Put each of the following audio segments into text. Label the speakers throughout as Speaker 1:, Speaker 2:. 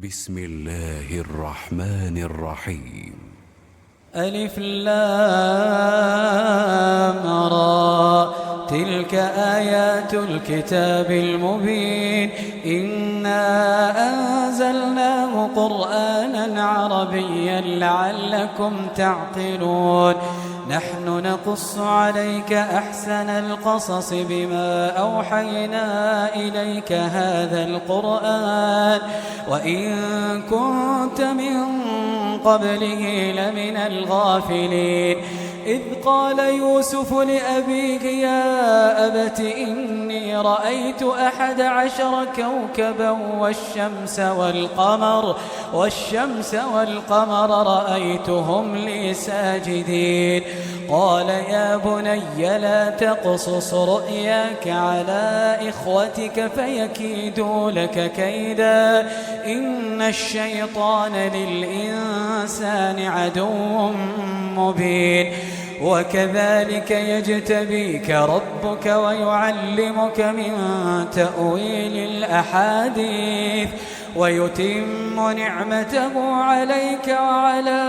Speaker 1: بسم الله الرحمن الرحيم.
Speaker 2: ألف لام را، تلك آيات الكتاب المبين. إنا أنزلناه قرآنا عربيا لعلكم تعقلون. نحن نقص عليك أحسن القصص بما أوحينا إليك هذا القرآن وإن كنت من قبله لمن الغافلين. إذ قال يوسف لأبيه يا أبت إني رأيت 11 كوكبا والشمس والقمر رأيتهم لي ساجدين. قال يا بني لا تقصص رؤياك على إخوتك فيكيدوا لك كيدا إن الشيطان للإنسان عدو مبين. وكذلك يجتبيك ربك ويعلمك من تأويل الأحاديث ويتم نعمته عليك وعلى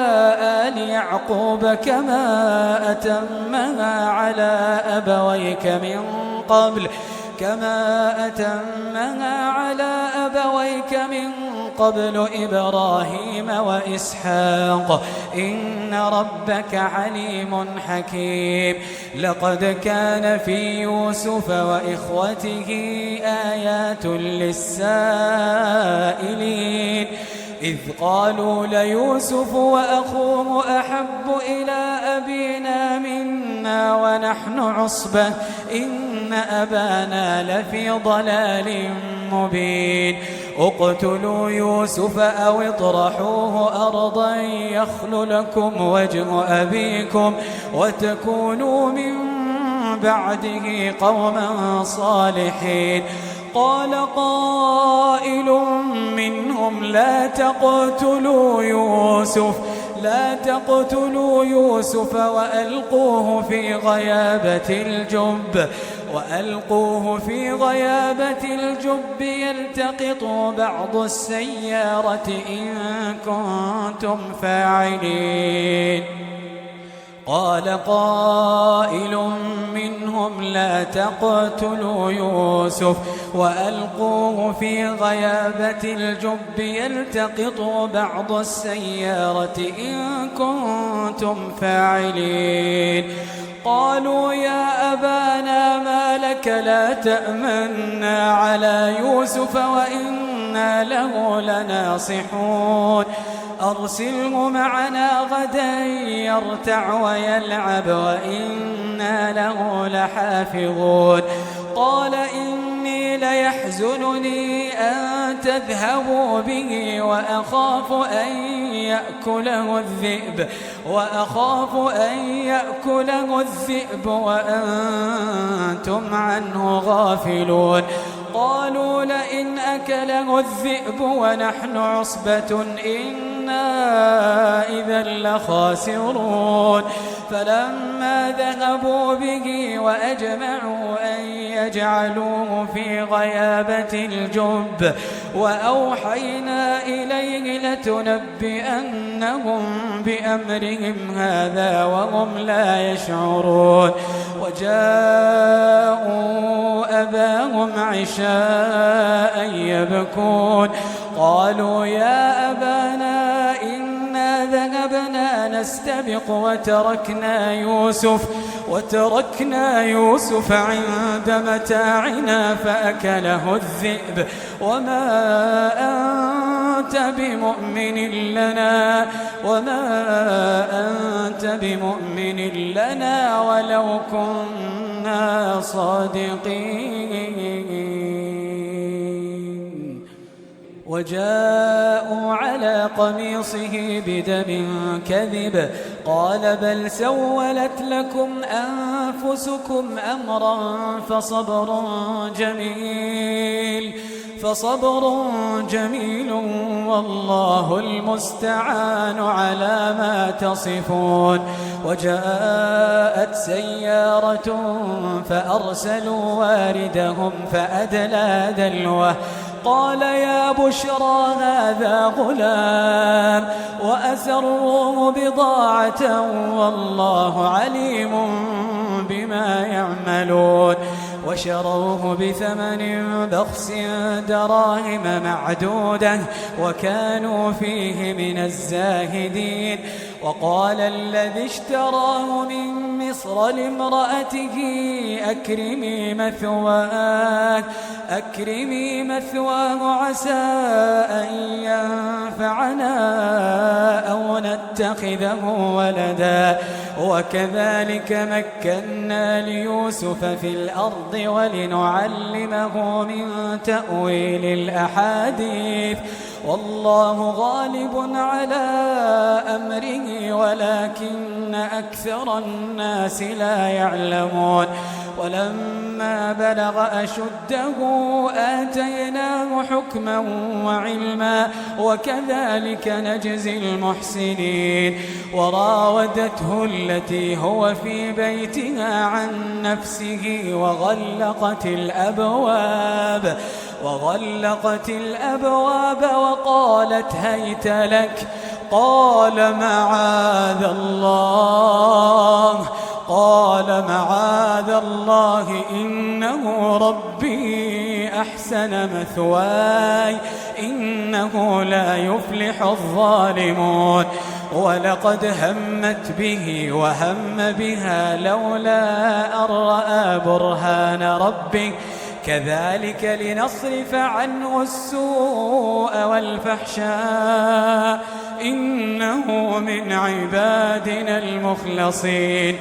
Speaker 2: آل يعقوب كما أتمها على أبويك من قبل إبراهيم وإسحاق إن ربك عليم حكيم. لقد كان في يوسف وإخوته آيات للسائلين إذ قالوا ليوسف وأخوه أحب إلى أبينا منا ونحن عصبة إن أبانا لفي ضلال مبين. اقتلوا يوسف أو اطرحوه أرضا يخل لكم وجه أبيكم وتكونوا من بعده قوما صالحين. قال قائل منهم لا تقتلوا يوسف وألقوه في غيابة الجب يلتقطوا بعض السيارة إن كنتم فاعلين. قال قائل منهم لا تقتلوا يوسف وألقوه في غيابة الجب يلتقطوا بعض السيارة إن كنتم فاعلين. قالوا يا أبانا ما لك لا تأمنا على يوسف وإنا له لناصحون. أرسله معنا غدا يرتع ويلعب وإنا له لحافظون. قال إني ليحزنني أن تذهبوا به وأخاف أن يأكله الذئب وأنتم عنه غافلون. قالوا لئن أكله الذئب ونحن عصبة إنا إذا لخاسرون. فلما ذهبوا به وأجمعوا أن يجعلوه في غيابة الجب وأوحينا إليه لتنبئنهم بأمرهم هذا وهم لا يشعرون. وجاءوا أباهم عشاء يبكون. قالوا يا أبانا إنا ذهبنا نستبق وتركنا يوسف عند متاعنا فأكله الذئب وما أنت بمؤمن لنا ولو كنا صادقين. وجاءوا على قميصه بدم كذب قال بل سولت لكم أنفسكم أمرا فصبر جميل والله المستعان على ما تصفون. وجاءت سيارة فأرسلوا واردهم فأدلى دلوه قال يا بشرى هذا غلام وأسروه بضاعة والله عليم بما يعملون وشروه بثمن بخس دراهم معدودة وكانوا فيه من الزاهدين. وقال الذي اشتراه من مصر لامرأته أكرمي مثواه عسى أن ينفعنا أو نتخذه ولدا وكذلك مكنا ليوسف في الأرض ولنعلمه من تأويل الأحاديث والله غالب على أمره ولكن أكثر الناس لا يعلمون. ولما بلغ أشده آتيناه حكما وعلما وكذلك نجزي المحسنين. وراودته التي هو في بيتها عن نفسه وغلقت الأبواب وقالت هيت لك قال معاذ الله إنه ربي أحسن مثواي إنه لا يفلح الظالمون. ولقد همت به وهم بها لولا أن رأى برهان ربه كذلك لنصرف عنه السوء والفحشاء إنه من عبادنا المخلصين.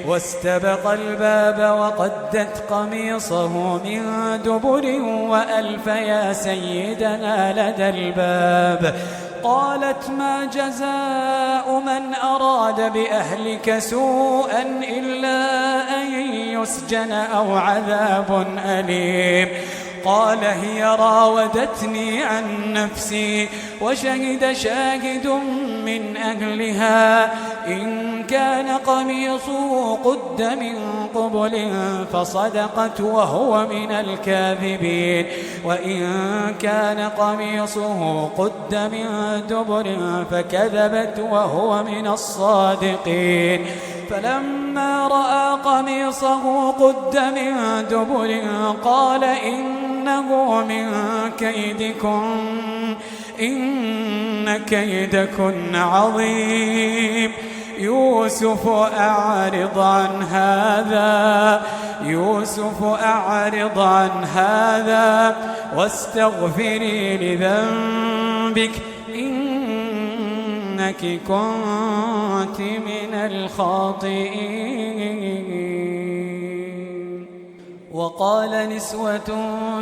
Speaker 2: واستبق الباب وقدت قميصه من دبر وألف يا سيدنا لدى الباب. قالت ما جزاء من أراد بأهلك سوءا إلا أن يسجن أو عذاب أليم. قال هي راودتني عن نفسي وشهد شاهد من أهلها إن كان قميصه قد من قبل فصدقت وهو من الكاذبين وإن كان قميصه قد من دبر فكذبت وهو من الصادقين. فلما رأى قميصه قد من دبر قال إنه من كيدكم إن كيدكن عظيم. يوسف أعرض عن هذا واستغفري لذنبك إنك كنت من الخاطئين. وقال نسوة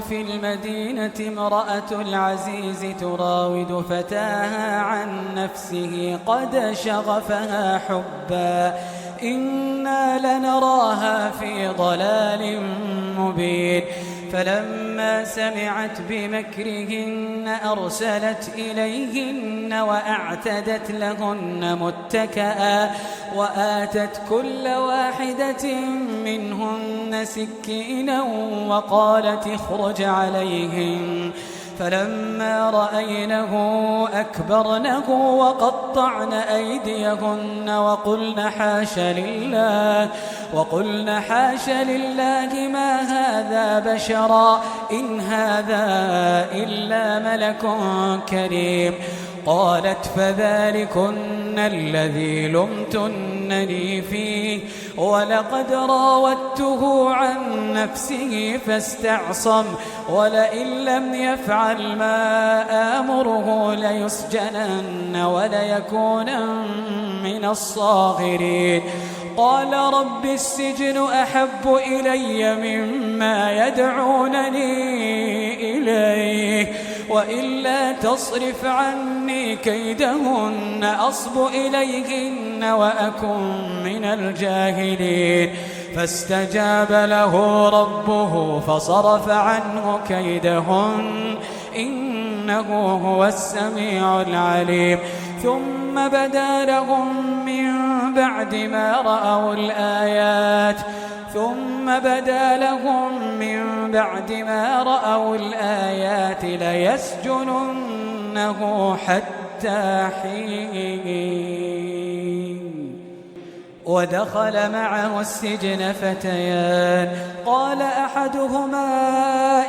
Speaker 2: في المدينة امرأة العزيز تراود فتاها عن نفسه قد شغفها حبا إنا لنراها في ضلال مبين. فلما سمعت بمكرهن أرسلت إليهن وأعتدت لهن متكئا وآتت كل واحدة منهن سكينا وقالت اخرج عليهن. فلما رأينه أكبرنه وقطعن أيديهن وقلن حاش لله ما هذا بشرا إن هذا إلا ملك كريم. قالت فذلكن الذي لمتنني فيه ولقد راودته عن نفسه فاستعصم ولئن لم يفعل ما آمره ليسجنن وليكونن من الصاغرين. قال رب السجن أحب إلي مما يدعونني إليه وإلا تصرف عني كيدهن أصب إليهن وأكن من الجاهلين. فاستجاب له ربه فصرف عنه كيدهن إنه هو السميع العليم. ثم بدا لهم من بعد ما رأوا الآيات ثم بدا لهم من بعد ما رأوا الآيات ليسجننه حتى حين. ودخل معه السجن فتيان، قال أحدهما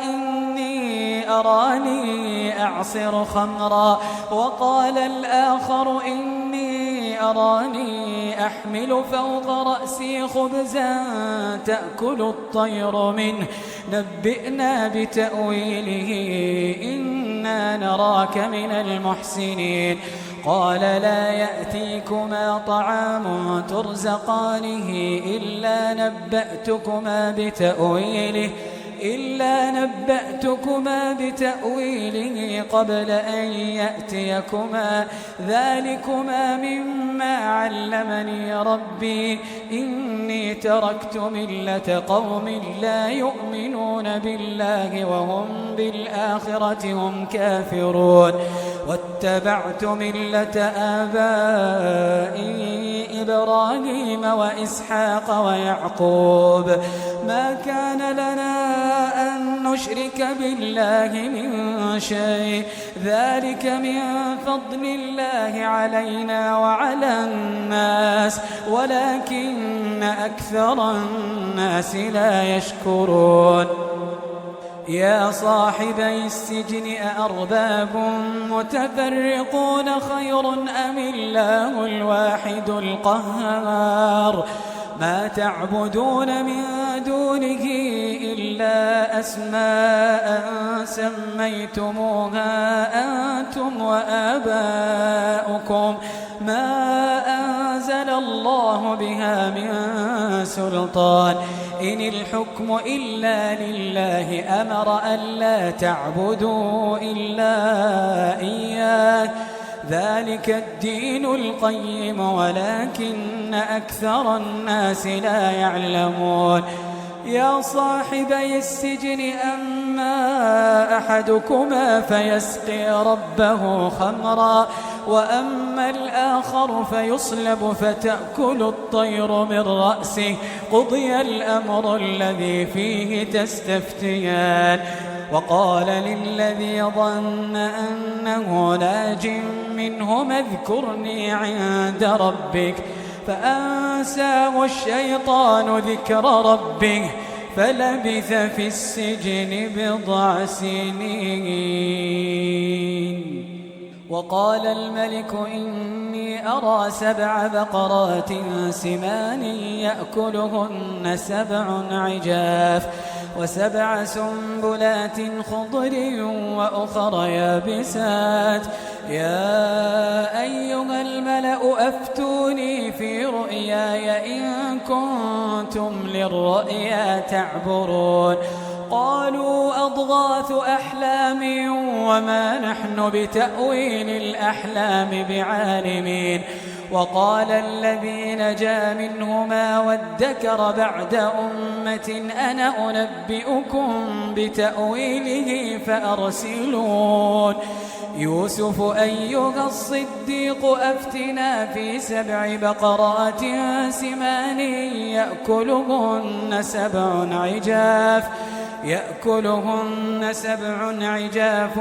Speaker 2: إني أراني أعصر خمرا، وقال الآخر إني أراني أحمل فوق رأسي خبزا تأكل الطير منه، نبئنا بتأويله إنا نراك من المحسنين. قال لا يأتيكما طعام ترزقانه إلا نبأتكما بتأويله قبل أن يأتيكما، ذلكما مما علمني ربي، إني تركت ملة قوم لا يؤمنون بالله وهم بالآخرة هم كافرون، واتبعت ملة آبائي إبراهيم وإسحاق ويعقوب، ما كان لنا أن نشرك بالله من شيء، ذلك من فضل الله علينا وعلى الناس ولكن أكثر الناس لا يشكرون. يا صاحبي السجن أأرباب متفرقون خير أم الله الواحد القهار، ما تعبدون من دونه إلا أسماء سميتموها أنتم وآباؤكم ما أنزل الله بها من سلطان، إن الحكم إلا لله أمر ألا تعبدوا إلا إياه، ذلك الدين القيم ولكن أكثر الناس لا يعلمون. يا صاحبي السجن أما أحدكما فيسقي ربه خمرا، وأما الآخر فيصلب فتأكل الطير من رأسه، قضي الأمر الذي فيه تستفتيان. وقال للذي ظن أنه ناج منهما اذكرني عند ربك، فأنساه الشيطان ذكر ربه فلبث في السجن بضع سنين. وقال الملك إني أرى 7 بقرات سمان يأكلهن 7 عجاف و7 سنبلات خضر وأخر يابسات، يا أيها الملأ أفتوني في رؤياي إن كنتم للرؤيا تعبرون. قالوا أضغاث أحلام وما نحن بتأويل الأحلام بعالمين. وقال الذي نجا منهما وادكر بعد أمة أنا أنبئكم بتأويله فأرسلون. يوسف أيها الصديق أفتنا في 7 بقرات سمان يأكلهن 7 عجاف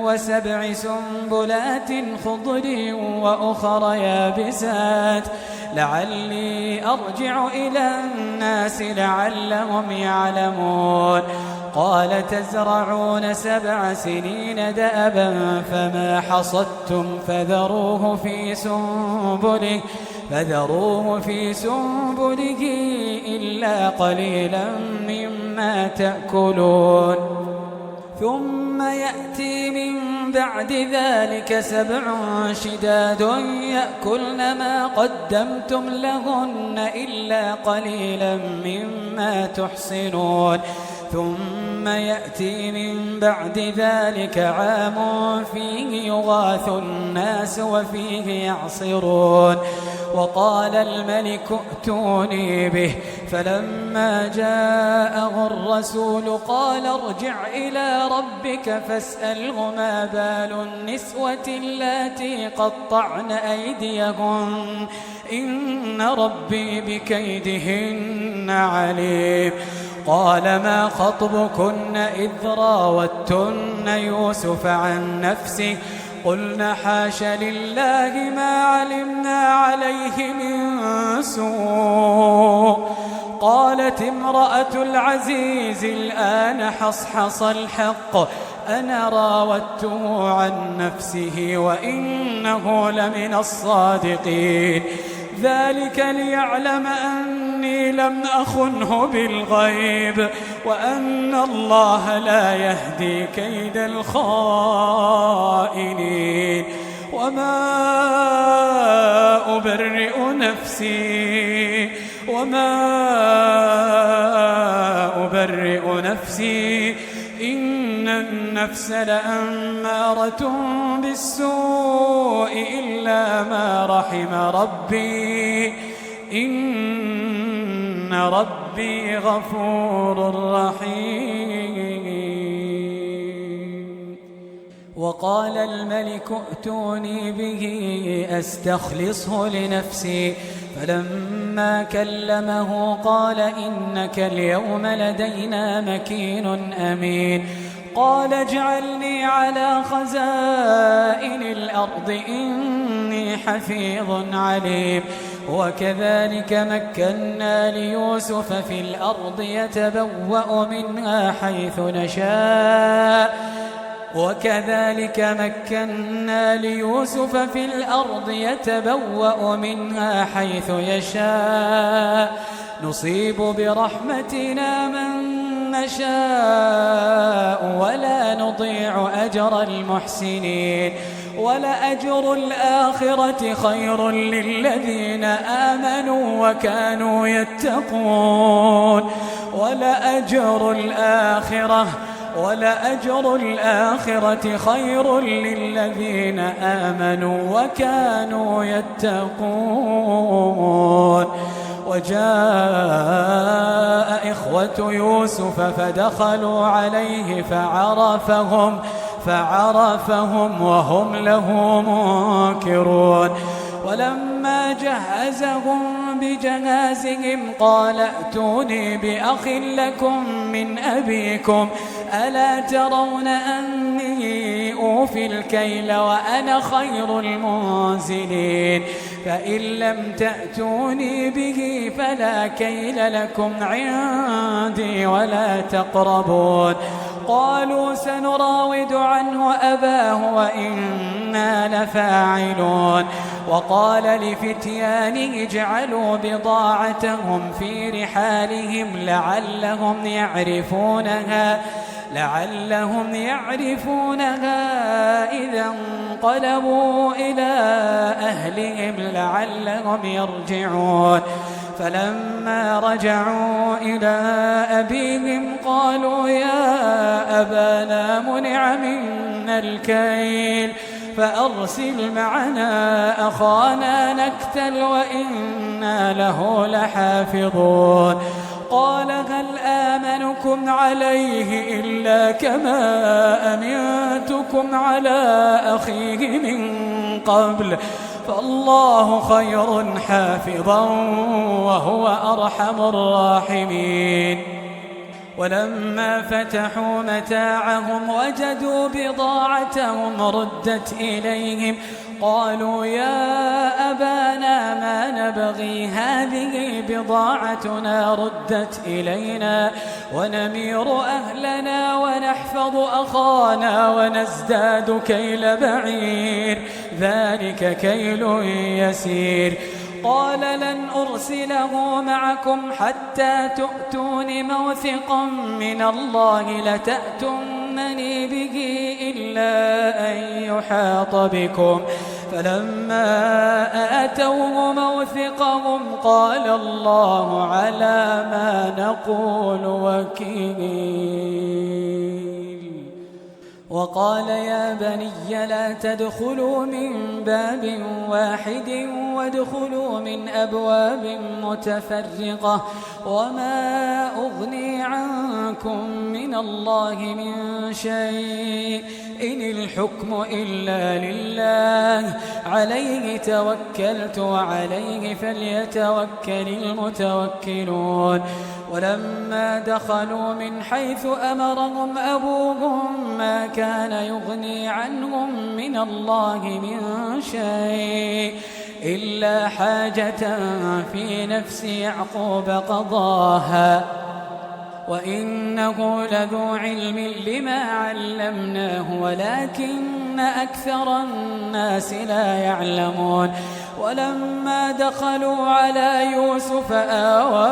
Speaker 2: و7 سنبلات خضر وأخر يابسات، لعلي أرجع إلى الناس لعلهم يعلمون. قال تزرعون 7 سنين دأبا فما حصدتم فذروه في سنبله إلا قليلا مما تأكلون. ثم يأتي من بعد ذلك 7 شداد يأكلن ما قدمتم لهن إلا قليلا مما تحصنون. ثم يأتي من بعد ذلك عام فيه يغاث الناس وفيه يعصرون. وقال الملك ائتوني به، فلما جاءه الرسول قال ارجع إلى ربك فاسأله ما بال النسوة اللاتي قطعن أيديهن إن ربي بكيدهن عليم. قال ما خطبكن إذ راوتن يوسف عن نفسه قلنا حاش لله ما علمنا عليه من سوء. قالت امرأة العزيز الآن حصحص الحق أنا راودته عن نفسه وإنه لمن الصادقين. ذلك ليعلم أني لم أخنه بالغيب وأن الله لا يهدي كيد الخائنين. وما أبرئ نفسي إن النفس لأمارة بالسوء إلا ما رحم ربي إن ربي غفور رحيم. وقال الملك ائتوني به أستخلصه لنفسي فلما كلمه قال إنك اليوم لدينا مكين أمين. قال اجعلني على خزائن الأرض إني حفيظ عليم. وكذلك مكنا ليوسف في الأرض يتبوأ منها حيث نشاء وكذلك مكنا ليوسف في الأرض يتبوأ منها حيث يشاء نصيب برحمتنا من نشاء ولا نضيع أجر المحسنين. ولأجر الآخرة خير للذين آمنوا وكانوا يتقون. ولأجر الآخرة خير للذين آمنوا وكانوا يتقون. وجاء إخوة يوسف فدخلوا عليه فعرفهم وهم له منكرون. ولما جهزهم بجهازهم قال ائتوني بأخ لكم من أبيكم ألا ترون أني أوفي الكيل وأنا خير المنزلين. فإن لم تأتوني به فلا كيل لكم عندي ولا تقربون. قالوا سنراود عنه أباه وإنا لفاعلون. وقال لفتيانه اجعلوا بضاعتهم في رحالهم لعلهم يعرفونها إذا انقلبوا إلى أهلهم لعلهم يرجعون. فلما رجعوا إلى أبيهم قالوا يا أبانا منع منا الكيل فأرسل معنا أخانا نكتل وإنا له لحافظون. قال هل آمنكم عليه إلا كما أمنتكم على أخيه من قبل فالله خير حافظا وهو أرحم الراحمين. ولما فتحوا متاعهم وجدوا بضاعتهم ردت إليهم قالوا يا أبانا ما نبغي هذه بضاعتنا ردت إلينا ونمير أهلنا ونحفظ أخانا ونزداد كيل بعير ذلك كيل يسير. قال لن أرسله معكم حتى تؤتون موثقا من الله لتأتونني به إلا أن يحاط بكم. فلما آتوه موثقهم قال الله على ما نقول وكيل. وقال يا بني لا تدخلوا من باب واحد وادخلوا من أبواب متفرقة وما أغني عنكم من الله من شيء إن الحكم إلا لله عليه توكلت وعليه فليتوكل المتوكلون ولما دخلوا من حيث أمرهم أبوهم ما كان يغني عنهم من الله من شيء إلا حاجة في نفس يعقوب قضاها وإنه لذو علم لما علمناه ولكن أكثر الناس لا يعلمون ولما دخلوا على يوسف آوى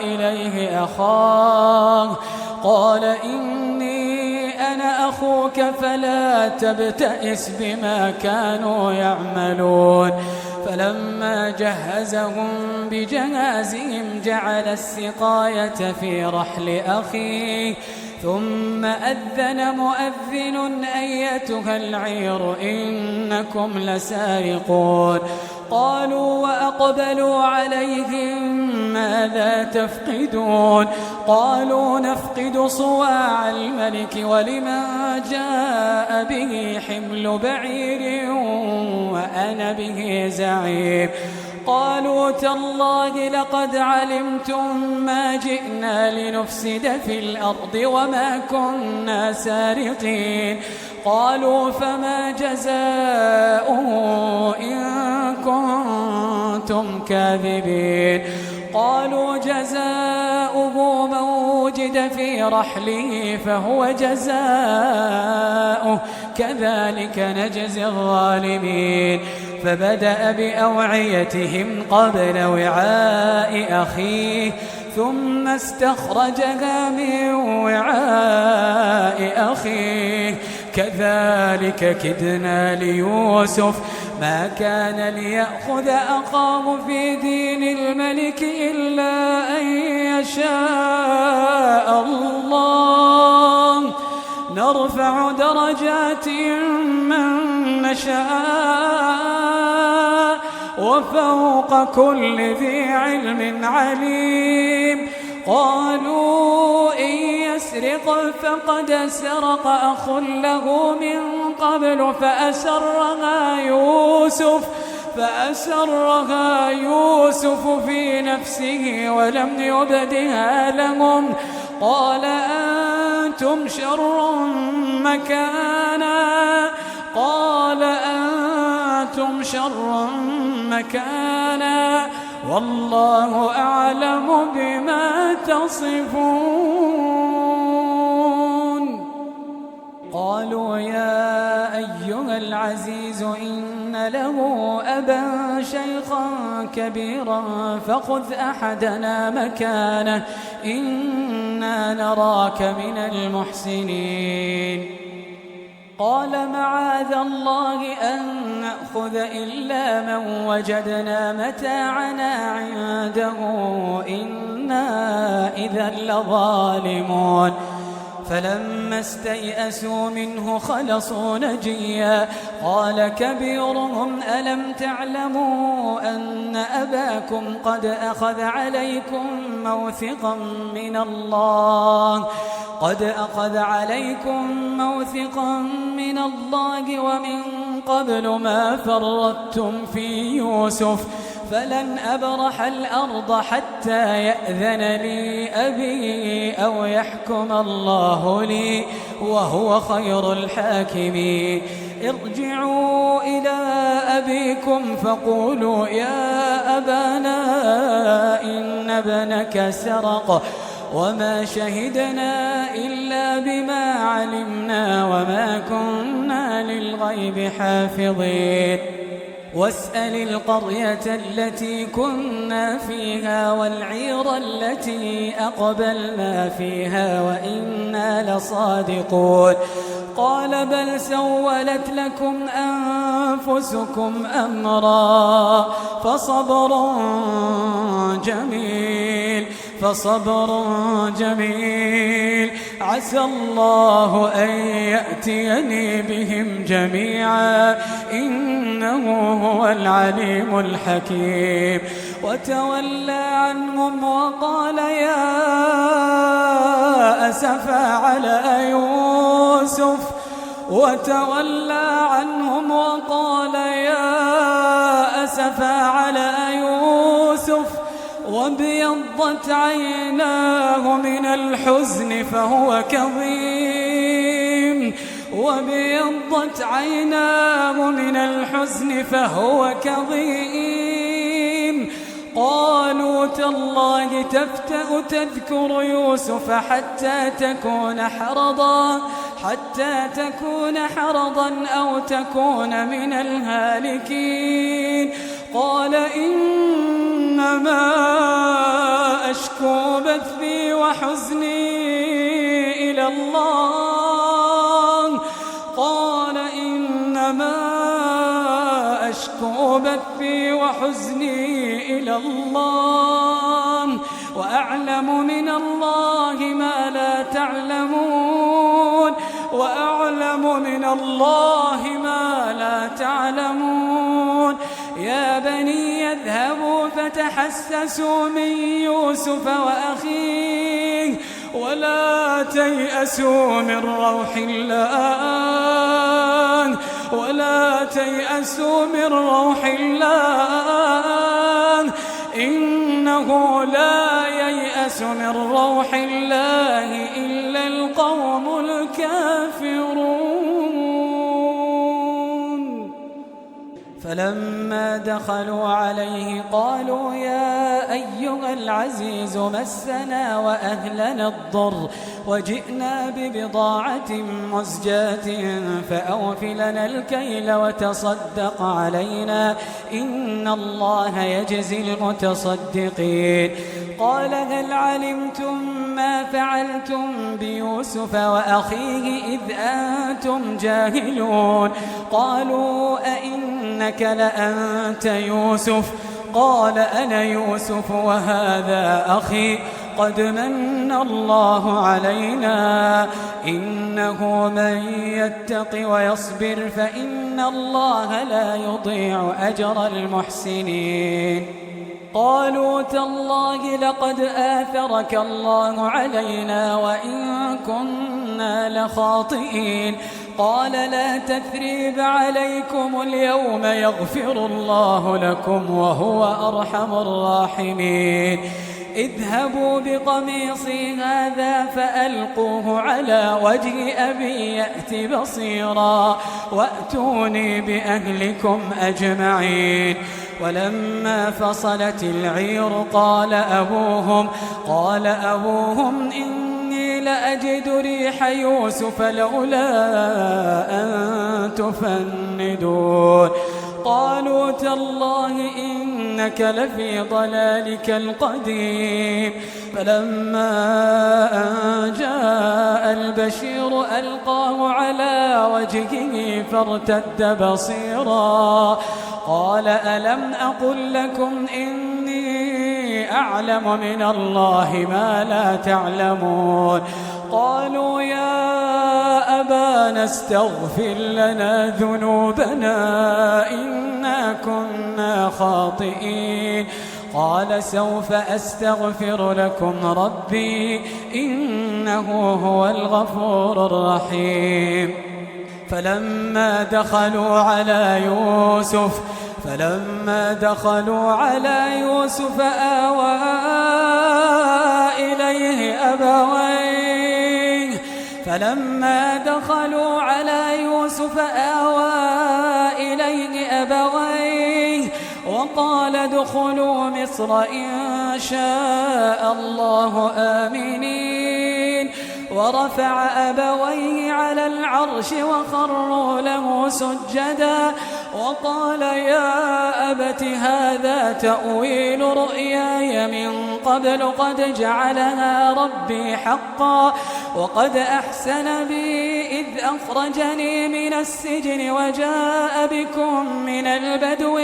Speaker 2: إليه أخاه قال إني أنا أخوك فلا تبتئس بما كانوا يعملون فلما جهزهم بجهازهم جعل السقاية في رحل أخيه ثم أذن مؤذن أيتها العير إنكم لسارقون قالوا وأقبلوا عليهم ماذا تفقدون قالوا نفقد صواع الملك ولمن جاء به حمل بعير وأنا به زعيم قالوا تالله لقد علمتم ما جئنا لنفسد في الأرض وما كنا سارقين قالوا فما جزاؤه إن كنتم كاذبين قالوا جزاؤه من وجد في رحله فهو جزاؤه كذلك نجزي الظالمين فبدأ بأوعيتهم قبل وعاء أخيه ثم استخرجها من وعاء أخيه كذلك كدنا ليوسف ما كان ليأخذ أخاه في دين الملك إلا أن يشاء الله نرفع درجات من نشاء وفوق كل ذي علم عليم قالوا إن يسرق فقد سرق أخ له من قبل فأسرها يوسف في نفسه ولم يبدها لهم قال أنتم شر مكانا والله أعلم بما تصفون قالوا يا أيها العزيز إن له أبا شيخا كبيرا فخذ أحدنا مكانه إنا نراك من المحسنين قال معاذ الله أن نأخذ إلا من وجدنا متاعنا عنده إنا إذا لظالمون فلما استيئسوا منه خلصوا نجيا قال كبيرهم ألم تعلموا أن أباكم قد أخذ عليكم موثقا من الله ومن قبل ما فرطتم في يوسف فلن أبرح الأرض حتى يأذن لي أبي أو يحكم الله لي وهو خير الحاكمين ارجعوا إلى أبيكم فقولوا يا أبانا إن ابنك سرق وما شهدنا إلا بما علمنا وما كنا للغيب حافظين واسأل القرية التي كنا فيها والعير التي أقبلنا فيها وإنا لصادقون قال بل سولت لكم أنفسكم أمرا فصبر جميل عسى الله أن يأتيني بهم جميعا إنه هو العليم الحكيم وتولى عنهم وقال يا أسفا على يوسف وتولى عنهم وقال يا أسفا على يوسف وابيضت عيناه من الحزن فهو كظيم قالوا تالله تفتأ تذكر يوسف حتى تكون حرضا أو تكون من الهالكين قال إنما أشكو بثي وحزني إلى الله وأعلم من الله ما لا تعلمون يا بني اذهبوا فتحسسوا من يوسف وأخيه ولا تيأسوا من روح الله إنه لا ييأس من روح الله إلا القوم الكافرون فلما دخلوا عليه قالوا يا أيها العزيز مسنا وأهلنا الضر وجئنا ببضاعة مزجاة فأوف لنا الكيل وتصدق علينا إن الله يجزي المتصدقين قال هل علمتم ما فعلتم بيوسف وأخيه إذ أنتم جاهلون قالوا أئنك لأنت يوسف قال أنا يوسف وهذا أخي قد من الله علينا إنه من يتق ويصبر فإن الله لا يضيع أجر المحسنين قالوا تالله لقد آثرك الله علينا وإن كنا لخاطئين قال لا تثريب عليكم اليوم يغفر الله لكم وهو أرحم الراحمين اذهبوا بقميصي هذا فألقوه على وجه أبي يأت بصيرا وأتوني بأهلكم أجمعين ولما فصلت العير قال أبوهم إني لأجد ريح يوسف لولا أن تفندون قالوا تالله إنك لفي ضلالك القديم فلما أن جاء البشير ألقاه على وجهه فارتد بصيرا قال ألم أقل لكم إني أعلم من الله ما لا تعلمون قالوا يا أبانا استغفر لنا ذنوبنا إنا كنا خاطئين قال سوف أستغفر لكم ربي إنه هو الغفور الرحيم فلما دخلوا على يوسف آوى إليه أبويه وقال ادخلوا مصر إن شاء الله آمنين ورفع أبويه على العرش وخروا له سجدا وقال يا أبت هذا تأويل رؤياي من قبل قد جعلها ربي حقا وقد أحسن بي إذ أخرجني من السجن وجاء بكم من البدو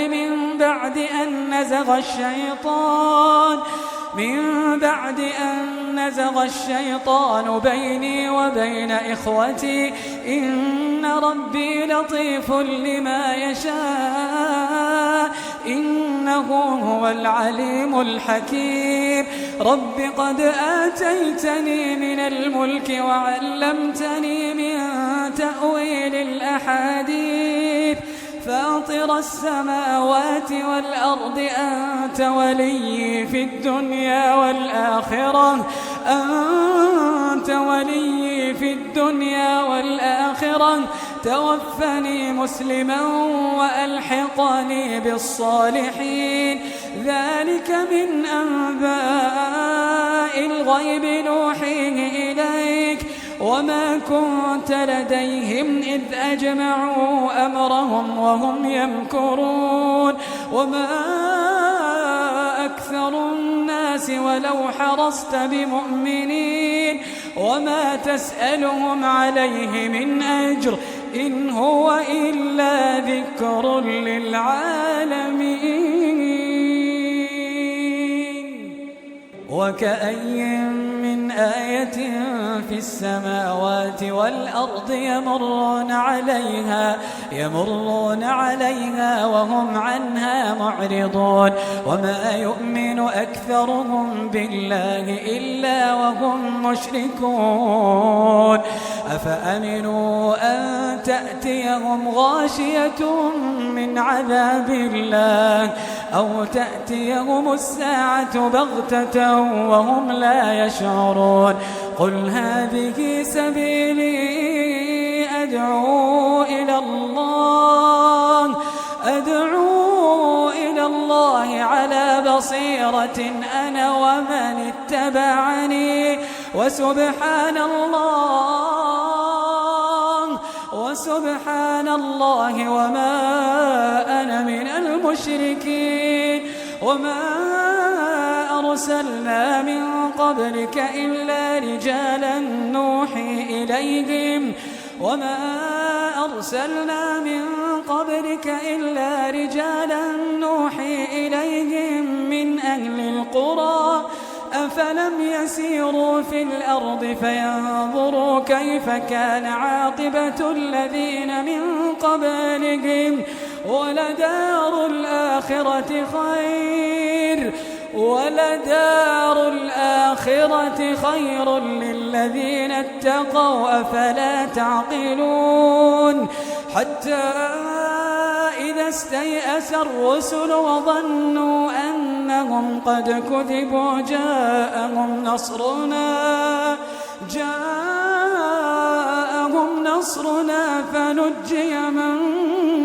Speaker 2: من بعد أن نزغ الشيطان بيني وبين إخوتي إن ربي لطيف لما يشاء إنه هو العليم الحكيم رب قد آتيتني من الملك وعلمتني من تأويل الأحاديث فاطر السماوات والأرض أنت ولي في الدنيا والآخرة توفني مسلما وألحقني بالصالحين ذلك من أنباء الغيب نوحيه إليك وما كنت لديهم إذ أجمعوا أمرهم وهم يمكرون وما أكثر الناس ولو حرصت بمؤمنين وما تسألهم عليه من أجر إن هو إلا ذكر للعالمين وكأي من آية في السماوات والأرض يمرون عليها وهم عنها معرضون وما يؤمن أكثرهم بالله إلا وهم مشركون أفأمنوا أن تأتيهم غاشية من عذاب الله أو تأتيهم الساعة بغتة وهم لا يشعرون قل هذه سبيلي أدعو إلى الله على بصيرة أنا ومن اتبعني وسبحان الله وما أنا من المشركين وما أرسلنا من قبلك إلا رجالا نوحي إليهم من أهل القرى أفلم يسيروا في الأرض فينظروا كيف كان عاقبة الذين من قبلهم ولدار الآخرة خير للذين اتقوا أفلا تعقلون حتى إذا استيأس الرسل وظنوا أنهم قد كذبوا جاءهم نصرنا فنجي من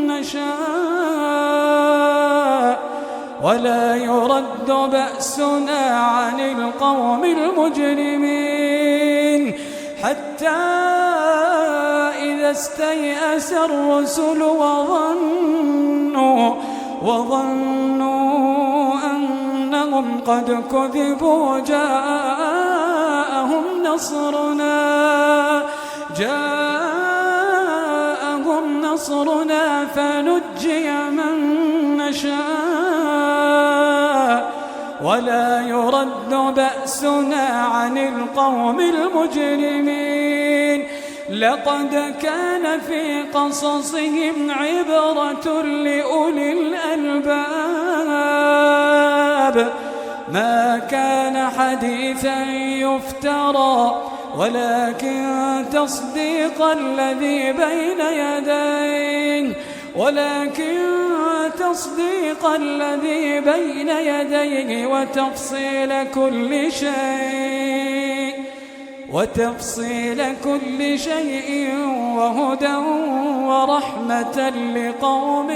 Speaker 2: نشاء ولا يرد بأسنا عن القوم المجرمين حتى إذا استيأس الرسل وظنوا أنهم قد كذبوا جاءهم نصرنا فنجي من نشاء ولا يرد بأسنا عن القوم المجرمين لقد كان في قصصهم عبرة لأولي الألباب ما كان حديثا يفترى ولكن تصديق الذي بين يديه وتفصيل كل شيء وهدى ورحمة لقوم